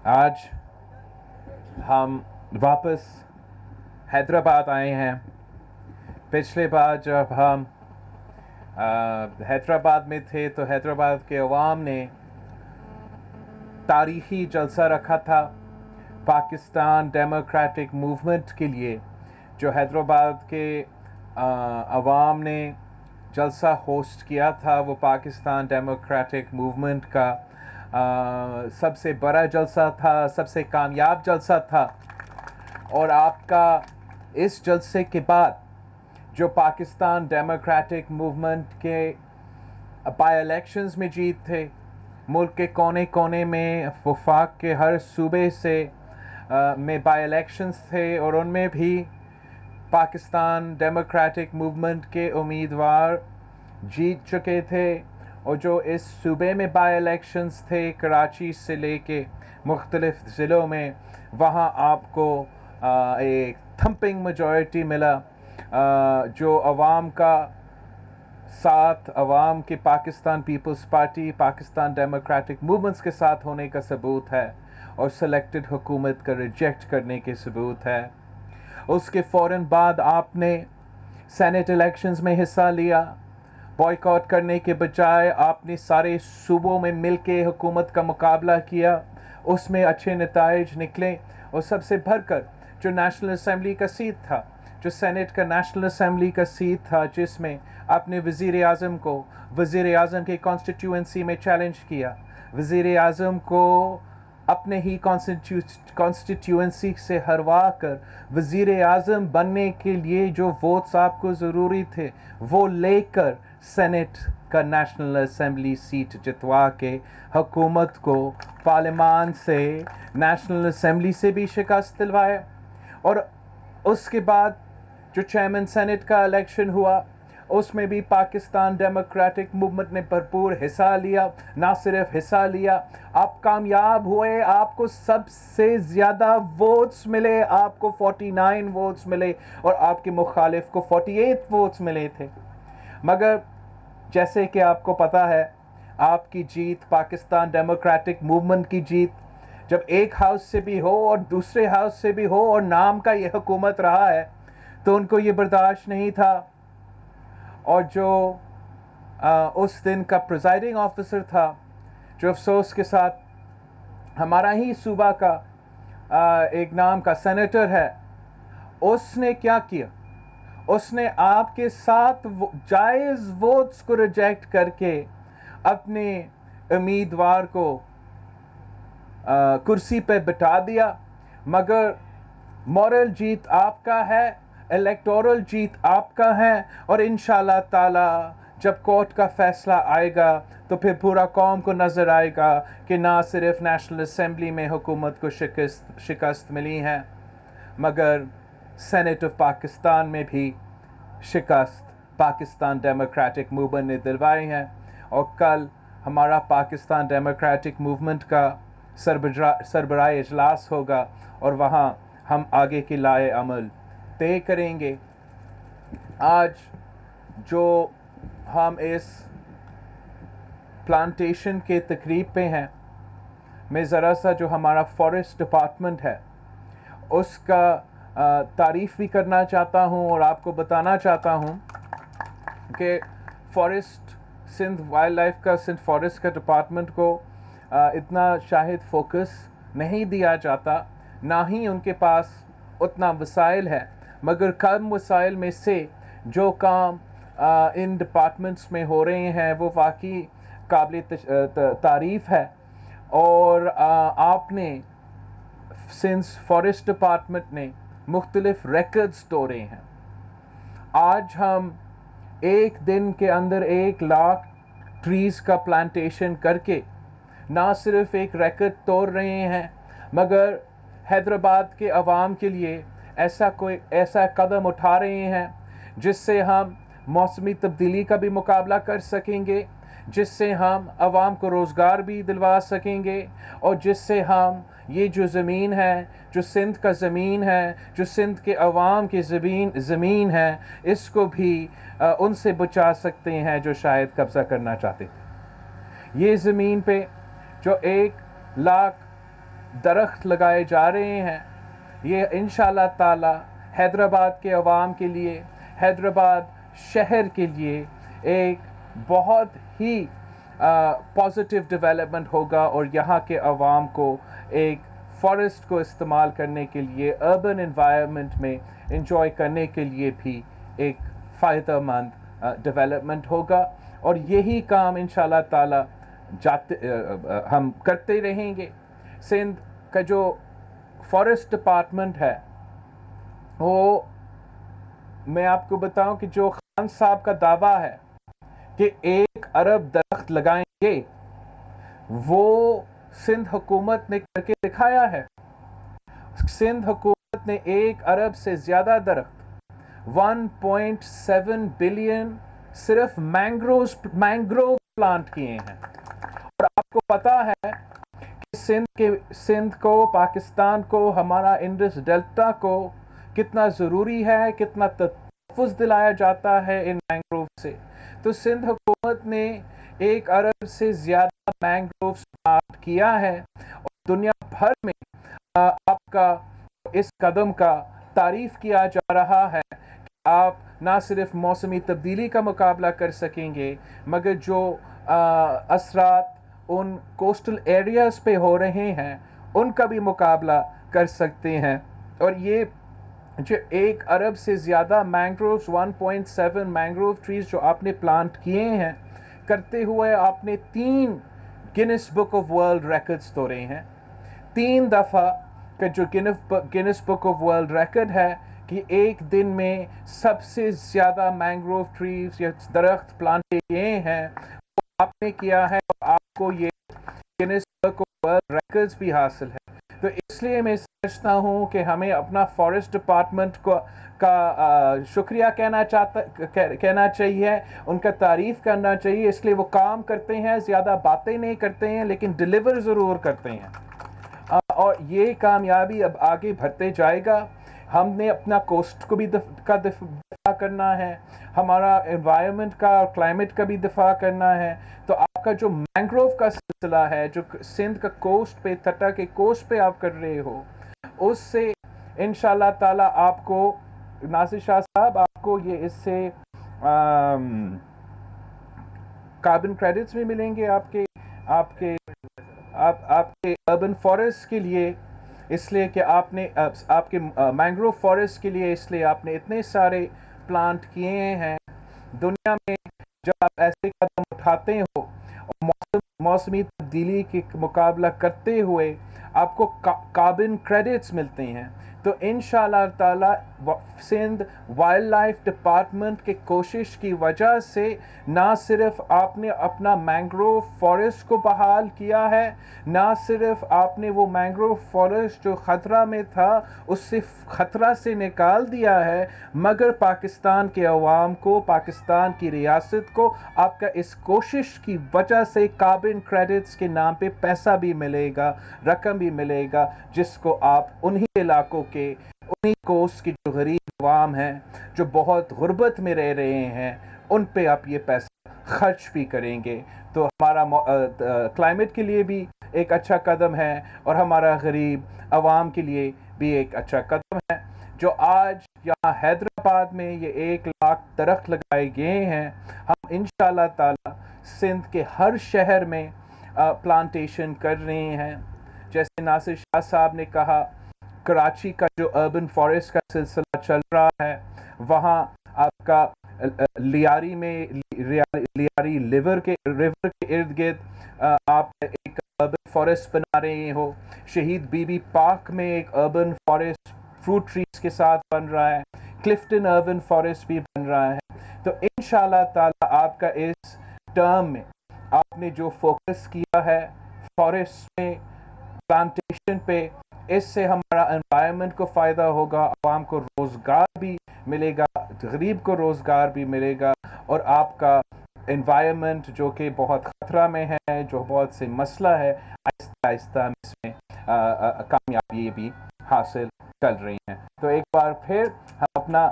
آج ہم واپس حیدرآباد آئے ہیں. پچھلے بار جب ہم حیدرآباد میں تھے تو حیدرآباد کے عوام نے تاریخی جلسہ رکھا تھا پاکستان ڈیموکریٹک موومنٹ کے لیے. جو حیدرآباد کے عوام نے جلسہ ہوسٹ کیا تھا وہ پاکستان ڈیموکریٹک موومنٹ کا سب سے بڑا جلسہ تھا، سب سے کامیاب جلسہ تھا. اور آپ کا اس جلسے کے بعد جو پاکستان ڈیموکریٹک موومنٹ کے بائی الیکشنز میں جیت تھے، ملک کے کونے کونے میں وفاق کے ہر صوبے سے میں بائی الیکشنز تھے اور ان میں بھی پاکستان ڈیموکریٹک موومنٹ کے امیدوار جیت چکے تھے. اور جو اس صوبے میں بائی الیکشنز تھے کراچی سے لے کے مختلف ضلعوں میں، وہاں آپ کو ایک تھمپنگ میجورٹی ملا، جو عوام کا ساتھ، عوام کے پاکستان پیپلز پارٹی، پاکستان ڈیموکریٹک موومنٹس کے ساتھ ہونے کا ثبوت ہے اور سلیکٹڈ حکومت کا ریجیکٹ کرنے کے ثبوت ہے. اس کے فوراً بعد آپ نے سینٹ الیکشنز میں حصہ لیا. بائیکاٹ کرنے کے بجائے آپ نے سارے صوبوں میں مل کے حکومت کا مقابلہ کیا، اس میں اچھے نتائج نکلے. اور سب سے بڑھ کر جو نیشنل اسمبلی کا سیٹ تھا، جو سینٹ کا نیشنل اسمبلی کا سیٹ تھا، جس میں آپ نے وزیر اعظم کو وزیر اعظم کے کانسٹیٹیوئنسی میں چیلنج کیا، وزیر اعظم کو اپنے ہی کانسٹیٹیوئنسی سے ہروا کر وزیر اعظم بننے کے لیے جو ووٹس آپ کو ضروری تھے وہ لے کر سینٹ کا نیشنل اسمبلی سیٹ جتوا کے حکومت کو پارلیمان سے، نیشنل اسمبلی سے بھی شکست دلوایا. اور اس کے بعد جو چیئرمین سینٹ کا الیکشن ہوا اس میں بھی پاکستان ڈیموکریٹک موومنٹ نے بھرپور حصہ لیا. نہ صرف حصہ لیا، آپ کامیاب ہوئے، آپ کو سب سے زیادہ ووٹس ملے، آپ کو 49 ووٹس ملے اور آپ کے مخالف کو 48 ووٹس ملے تھے. مگر جیسے کہ آپ کو پتا ہے، آپ کی جیت، پاکستان ڈیموکریٹک موومنٹ کی جیت، جب ایک ہاؤس سے بھی ہو اور دوسرے ہاؤس سے بھی ہو اور نام کا یہ حکومت رہا ہے، تو ان کو یہ برداشت نہیں تھا. اور جو اس دن کا پریزائڈنگ آفیسر تھا، جو افسوس کے ساتھ ہمارا ہی صوبہ کا ایک نام کا سینیٹر ہے، اس نے کیا کیا؟ اس نے آپ کے ساتھ جائز ووٹس کو ریجیکٹ کر کے اپنے امیدوار کو کرسی پہ بٹھا دیا. مگر مورل جیت آپ کا ہے، الیکٹورل جیت آپ کا ہے، اور انشاءاللہ تعالی جب کورٹ کا فیصلہ آئے گا تو پھر پورا قوم کو نظر آئے گا کہ نہ صرف نیشنل اسمبلی میں حکومت کو شکست ملی ہے، مگر سینٹ آف پاکستان میں بھی شکست پاکستان ڈیموکریٹک موومنٹ نے دلوائی ہے. اور کل ہمارا پاکستان ڈیموکریٹک موومنٹ کا سربراہ اجلاس ہوگا اور وہاں ہم آگے کی لائے عمل طے کریں گے. آج جو ہم اس پلانٹیشن کے تقریب پہ ہیں، میں ذرا سا جو ہمارا فارسٹ ڈپارٹمنٹ ہے اس کا تعریف بھی کرنا چاہتا ہوں اور آپ کو بتانا چاہتا ہوں کہ فارسٹ سندھ وائلڈ لائف کا، سندھ فارسٹ کا ڈپارٹمنٹ کو اتنا شاید فوکس نہیں دیا جاتا، نہ ہی ان کے پاس اتنا وسائل ہے. مگر کم وسائل میں سے جو کام ان ڈپارٹمنٹس میں ہو رہے ہیں وہ واقعی قابل تعریف ہے. اور آپ نے سندھ فارسٹ ڈپارٹمنٹ نے مختلف ریکارڈز توڑے ہیں. آج ہم ایک دن کے اندر 1,00,000 ٹریز کا پلانٹیشن کر کے نہ صرف ایک ریکارڈ توڑ رہے ہیں، مگر حیدرآباد کے عوام کے لیے ایسا قدم اٹھا رہے ہیں جس سے ہم موسمی تبدیلی کا بھی مقابلہ کر سکیں گے، جس سے ہم عوام کو روزگار بھی دلوا سکیں گے، اور جس سے ہم یہ جو زمین ہے، جو سندھ کا زمین ہے، جو سندھ کے عوام کی زمین ہے، اس کو بھی ان سے بچا سکتے ہیں جو شاید قبضہ کرنا چاہتے تھے. یہ زمین پہ جو 1,00,000 درخت لگائے جا رہے ہیں، یہ انشاءاللہ تعالی حیدرآباد کے عوام کے لیے، حیدرآباد شہر کے لیے ایک بہت ہی پازیٹیو ڈیولپمنٹ ہوگا، اور یہاں کے عوام کو ایک فارسٹ کو استعمال کرنے کے لیے، اربن انوائرمنٹ میں انجوائے کرنے کے لیے بھی ایک فائدہ مند ڈیولپمنٹ ہوگا، اور یہی کام انشاءاللہ تعالی ہم کرتے رہیں گے۔ سندھ کا جو فارسٹ ڈپارٹمنٹ ہے، وہ میں آپ کو بتاؤں کہ جو خان صاحب کا دعویٰ ہے کہ 1 ارب درخت لگائیں گے، وہ سندھ حکومت نے کر کے دکھایا ہے۔ سندھ حکومت نے 1 ارب سے زیادہ درخت، 1.7 بلین صرف مینگروو پلانٹ کیے ہیں۔ اور آپ کو پتا ہے کہ سندھ کو، پاکستان کو، ہمارا انڈس ڈیلٹا کو کتنا ضروری ہے، کتنا تحفظ دلایا جاتا ہے ان مینگروو سے۔ تو سندھ حکومت نے 1 ارب سے زیادہ مینگروو پلانٹ کیا ہے، اور دنیا بھر میں آپ کا اس قدم کا تعریف کیا جا رہا ہے کہ آپ نہ صرف موسمی تبدیلی کا مقابلہ کر سکیں گے، مگر جو اثرات ان کوسٹل ایریاز پہ ہو رہے ہیں ان کا بھی مقابلہ کر سکتے ہیں۔ اور یہ جو 1 ارب سے زیادہ مینگرووز، 1.7 مینگروو ٹریز جو آپ نے پلانٹ کیے ہیں، کرتے ہوئے آپ نے 3 Guinness Book of World Records توڑے ہیں۔ 3 دفعہ کا جو Guinness Book of World Record ہے کہ ایک دن میں سب سے زیادہ مینگروو ٹریز یا درخت پلانٹ کیے ہیں، وہ آپ نے کیا ہے، اور آپ کو یہ Guinness Book of World Records بھی حاصل ہے۔ تو اس لیے میں سمجھتا ہوں کہ ہمیں اپنا فارسٹ ڈپارٹمنٹ کا شکریہ کہنا چاہیے، ان کا تعریف کرنا چاہیے، اس لیے وہ کام کرتے ہیں، زیادہ باتیں نہیں کرتے ہیں لیکن ڈیلیور ضرور کرتے ہیں۔ اور یہ کامیابی اب آگے بڑھتے جائے گا۔ ہم نے اپنا کوسٹ کو بھی دفاع کرنا ہے، ہمارا انوائرمنٹ کا اور کلائمیٹ کا بھی دفاع کرنا ہے۔ تو آپ کا جو مینگروو کا سلسلہ ہے، جو سندھ کا کوسٹ پہ، تٹا کے کوسٹ پہ آپ کر رہے ہو، اس سے انشاءاللہ تعالی آپ کو، ناصر شاہ صاحب، آپ کو یہ اس سے کاربن کریڈٹس بھی ملیں گے آپ کے اربن فارسٹ کے لیے، اس لیے کہ آپ کے مینگروو فارسٹ کے لیے، اس لیے آپ نے اتنے سارے پلانٹ کیے ہیں۔ دنیا میں جب آپ ایسے قدم اٹھاتے ہو اور موسمی تبدیلی کے مقابلہ کرتے ہوئے آپ کو کاربن کریڈٹس ملتے ہیں، تو انشاءاللہ تعالی سندھ وائلڈ لائف ڈپارٹمنٹ کی کوشش کی وجہ سے نہ صرف آپ نے اپنا مینگروو فارسٹ کو بحال کیا ہے، نہ صرف آپ نے وہ مینگروو فارسٹ جو خطرہ میں تھا اس سے خطرہ سے نکال دیا ہے، مگر پاکستان کے عوام کو، پاکستان کی ریاست کو آپ کا اس کوشش کی وجہ سے کاربن کریڈٹس کے نام پہ پیسہ بھی ملے گا، رقم بھی ملے گا، جس کو آپ انہی علاقوں کے، انہی کوسٹ کی جو غریب عوام ہیں، جو بہت غربت میں رہ رہے ہیں، ان پہ آپ یہ پیسہ خرچ بھی کریں گے۔ تو ہمارا کلائمیٹ کے لیے بھی ایک اچھا قدم ہے، اور ہمارا غریب عوام کے لیے بھی ایک اچھا قدم ہے۔ جو آج یہاں حیدرآباد میں یہ 1 لاکھ درخت لگائے گئے ہیں، ہم انشاءاللہ تعالی سندھ کے ہر شہر میں پلانٹیشن کر رہے ہیں۔ جیسے ناصر شاہ صاحب نے کہا، کراچی کا جو اربن فارسٹ کا سلسلہ چل رہا ہے، وہاں آپ کا لیاری میں، لیاری ریور کے ارد گرد آپ ایک اربن فارسٹ بنا رہے ہو۔ شہید بی بی پارک میں ایک اربن فارسٹ فروٹ ٹریز کے ساتھ بن رہا ہے، کلفٹن اربن فارسٹ بھی بن رہا ہے۔ تو انشاءاللہ تعالی آپ کا اس ٹرم میں آپ نے جو فوکس کیا ہے فارسٹ میں، پلانٹیشن پہ، اس سے ہمارا انوائرمنٹ کو فائدہ ہوگا، عوام کو روزگار بھی ملے گا، غریب کو روزگار بھی ملے گا، اور آپ کا انوائرمنٹ جو کہ بہت خطرہ میں ہے، جو بہت سے مسئلہ ہے، آہستہ آہستہ ہم اس میں کامیابی بھی حاصل کر رہی ہیں۔ تو ایک بار پھر ہم اپنا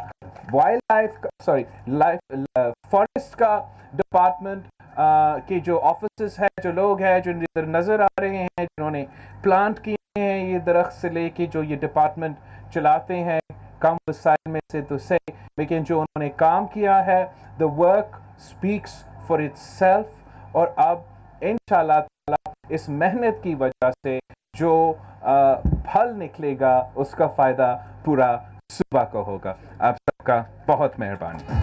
فارسٹ کا ڈپارٹمنٹ کے جو آفیسز ہیں، جو لوگ ہیں، جو نظر آ رہے ہیں، جنہوں نے پلانٹ کیے ہیں یہ درخت سے لے کے جو یہ ڈپارٹمنٹ چلاتے ہیں کم وسائل میں سے تو صحیح، لیکن جو انہوں نے کام کیا ہے the work speaks for itself، اور اب انشاءاللہ تعالی اس محنت کی وجہ سے جو پھل نکلے گا اس کا فائدہ پورا صوبہ کو ہوگا۔ آپ سب کا بہت مہربانی۔